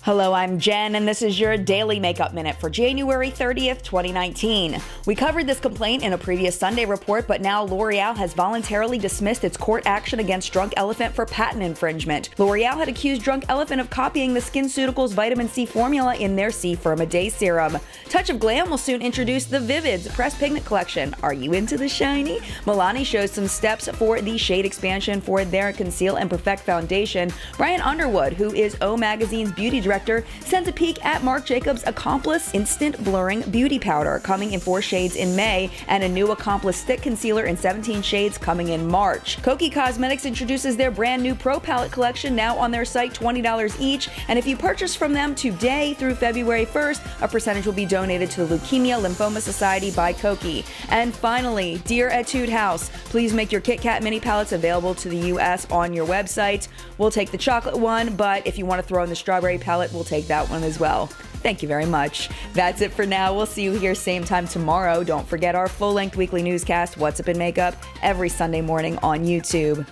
Hello, I'm Jen, and this is your Daily Makeup Minute for January 30th, 2019. We covered this complaint in a previous Sunday report, but now L'Oreal has voluntarily dismissed its court action against Drunk Elephant for patent infringement. L'Oreal had accused Drunk Elephant of copying the SkinCeuticals vitamin C formula in their C Firm a Day serum. Touch of Glam will soon introduce the Vivids Pressed Pigment Collection. Are you into the shiny? Milani shows some steps for the shade expansion for their Conceal and Perfect foundation. Brian Underwood, who is O Magazine's beauty director, sent a peek at Marc Jacobs' Accomplice Instant Blurring Beauty Powder, coming in 4 shades in May, and a new Accomplice Stick Concealer in 17 shades coming in March. Kokie Cosmetics introduces their brand new Pro Palette collection, now on their site, $20 each, and if you purchase from them today through February 1st, a percentage will be donated to the Leukemia Lymphoma Society by Kokie. And finally, dear Etude House, please make your Kit Kat mini palettes available to the US on your website. We'll take the chocolate one, but if you want to throw in the strawberry palette, we'll take that one as well. Thank you very much. That's it for now. We'll see you here same time tomorrow. Don't forget our full-length weekly newscast, What's Up in Makeup, every Sunday morning on YouTube.